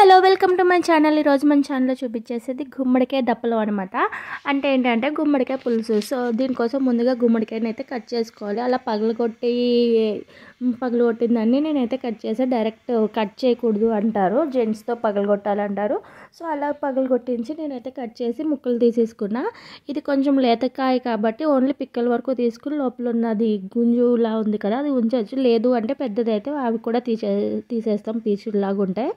Hello welcome to my channel. ఈరోజు మన ఛానల్లో చూపించేసేది గుమ్మడికాయ దప్పలు అనమాట. అంటే ఏంటంటే గుమ్మడికాయ పులుసు. సో దీనికోసం ముందుగా గుమ్మడికాయని అయితే కట్ చేసుకోవాలి. అలా పగలగొట్టిందాన్ని నేనైతే కట్ చేసి డైరెక్ట్ కట్ చేయకూడదు అంటారు, జెంట్స్తో పగలగొట్టాలంటారు. సో అలా పగలగొట్టించి నేనైతే కట్ చేసి ముక్కలు తీసేసుకున్నా. ఇది కొంచెం లేతకాయ కాబట్టి ఓన్లీ పిక్కల వరకు తీసుకుని లోపల ఉన్నది గుంజులా ఉంది కదా అది ఉంచవచ్చు. లేదు అంటే పెద్దదైతే అవి కూడా తీసేస్తాం, పీచులాగా ఉంటాయి.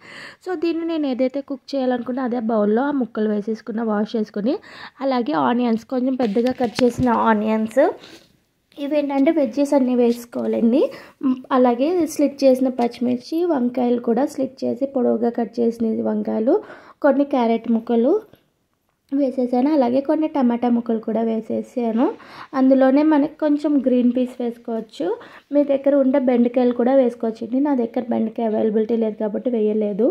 సో దీన్ని నేను ఏదైతే కుక్ చేయాలనుకున్నా అదే బౌల్లో ఆ ముక్కలు వేసేసుకున్న, వాష్ చేసుకుని, అలాగే ఆనియన్స్ కొంచెం పెద్దగా కట్ చేసిన ఆనియన్స్, ఇవేంటంటే వెజ్జెస్ అన్నీ వేసుకోవాలండి. అలాగే స్లిట్ చేసిన పచ్చిమిర్చి, వంకాయలు కూడా స్లిట్ చేసి పొడవుగా కట్ చేసిన వంకాయలు, కొన్ని క్యారెట్ ముక్కలు వేసేసాను. అలాగే కొన్ని టమాటా ముక్కలు కూడా వేసేసాను. అందులోనే మనకి కొంచెం గ్రీన్ పీస్ వేసుకోవచ్చు. మీ దగ్గర ఉంటే బెండకాయలు కూడా వేసుకోవచ్చండి. నా దగ్గర బెండకాయ అవైలబిలిటీ లేదు కాబట్టి వేయలేదు.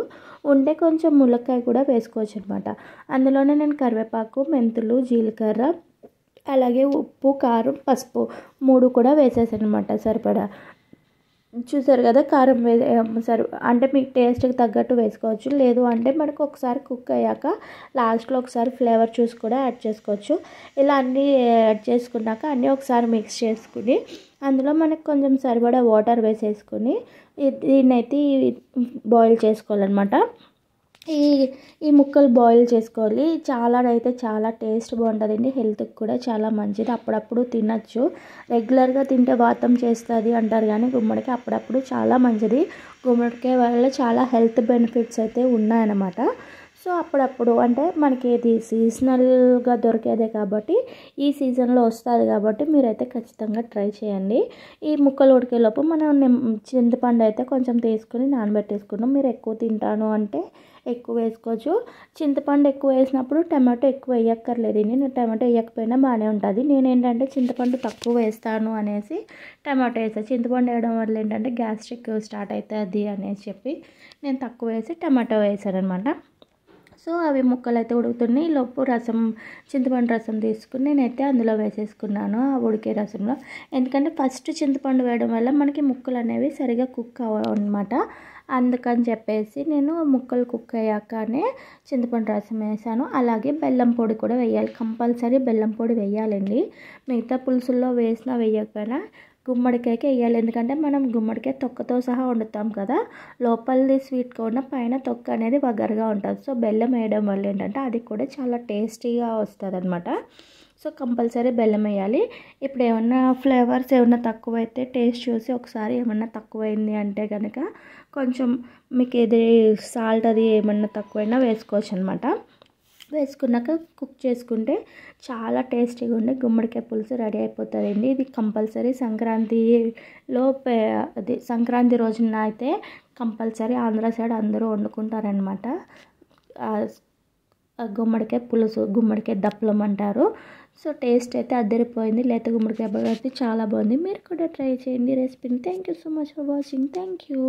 ఉంటే కొంచెం ములక్కాయ కూడా వేసుకోవచ్చు అనమాట. అందులోనే నేను కరివేపాకు, మెంతులు, జీలకర్ర, అలాగే ఉప్పు, కారం, పసుపు 3 కూడా వేసేసాను అనమాట సరిపడా. చూసారు కదా, కారం అంటే మీకు టేస్ట్కి తగ్గట్టు వేసుకోవచ్చు. లేదు అంటే మనకు ఒకసారి కుక్ అయ్యాక లాస్ట్లో ఒకసారి ఫ్లేవర్ చూసి కూడా యాడ్ చేసుకోవచ్చు. ఇలా అన్నీ యాడ్ చేసుకున్నాక అన్నీ ఒకసారి మిక్స్ చేసుకుని అందులో మనకు కొంచెం సరిపడా వాటర్ వేసేసుకుని దీన్నైతే బాయిల్ చేసుకోవాలన్నమాట. ఈ ముక్కలు బాయిల్ చేసుకోవాలి. చాలా టేస్ట్ బాగుంటుందండి. హెల్త్కి కూడా చాలా మంచిది. అప్పుడప్పుడు తినచ్చు. రెగ్యులర్గా తింటే వాతం చేస్తుంది అంటారు, కానీ గుమ్మడికాయ అప్పుడప్పుడు చాలా మంచిది. గుమ్మడికాయ వల్ల చాలా హెల్త్ బెనిఫిట్స్ అయితే ఉన్నాయన్నమాట. సో అప్పుడప్పుడు అంటే మనకి ఇది సీజనల్గా దొరికేదే కాబట్టి ఈ సీజన్లో వస్తుంది కాబట్టి మీరైతే ఖచ్చితంగా ట్రై చేయండి. ఈ ముక్కలు ఉడికేలోపు మనం చింతపండు అయితే కొంచెం తీసుకుని నానబెట్టేసుకున్నాం. మీరు ఎక్కువ తింటాను అంటే ఎక్కువ వేసుకోవచ్చు. చింతపండు ఎక్కువ వేసినప్పుడు టమాటో ఎక్కువ వేయక్కర్లేదు. నేను టమాటో వేయకపోయినా బాగానే ఉంటుంది. నేను ఏంటంటే చింతపండు తక్కువ వేస్తాను అనేసి టమాటో వేస్తాను. చింతపండు వేయడం వల్ల ఏంటంటే గ్యాస్ట్రిక్ స్టార్ట్ అవుతుంది అనేసి చెప్పి నేను తక్కువ వేసి టమాటో వేసాను అనమాట. సో అవి ముక్కలు అయితే ఉడుకుతున్నాయి. లోపు చింతపండు రసం తీసుకుని నేనైతే అందులో వేసేసుకున్నాను ఆ ఉడికే రసంలో. ఎందుకంటే ఫస్ట్ చింతపండు వేయడం వల్ల మనకి ముక్కలు అనేవి సరిగా కుక్ అవ్వవు అనమాట. అందుకని చెప్పేసి నేను ముక్కలు కుక్ అయ్యాకనే చింతపండు రసం వేసాను. అలాగే బెల్లం పొడి కూడా వేయాలి, కంపల్సరీ బెల్లం పొడి వేయాలండి. మిగతా పులుసుల్లో వేసినా వేయకపోయినా గుమ్మడికాయకి వేయాలి. ఎందుకంటే మనం గుమ్మడికాయ తొక్కతో సహా వండుతాం కదా, లోపలిది స్వీట్గా ఉన్న పైన తొక్క అనేది వగరుగా ఉంటుంది. సో బెల్లం వేయడం వల్ల ఏంటంటే అది కూడా చాలా టేస్టీగా వస్తుంది అనమాట. సో కంపల్సరీ బెల్లం వేయాలి. ఇప్పుడు ఏమన్నా ఫ్లేవర్స్ ఏమన్నా తక్కువైతే టేస్ట్ చూసి ఒకసారి ఏమన్నా తక్కువైంది అంటే కనుక కొంచెం మీకు ఏది సాల్ట్ అది ఏమన్నా తక్కువైనా వేసుకోవచ్చు అనమాట. వేసుకున్నాక కుక్ చేసుకుంటే చాలా టేస్టీగా ఉండే గుమ్మడికాయ పులుసు రెడీ అయిపోతుందండి. ఇది కంపల్సరీ సంక్రాంతి రోజున అయితే కంపల్సరీ ఆంధ్ర సైడ్ అందరూ వండుకుంటారనమాట. గుమ్మడికాయ పులుసు, గుమ్మడికాయ దప్పలం అంటారు. సో టేస్ట్ అయితే అద్దరిపోయింది. లేత గుమ్మడికాయ అయితే చాలా బాగుంది. మీరు కూడా ట్రై చేయండి రెసిపీని. Thank you so much for watching. Thank you.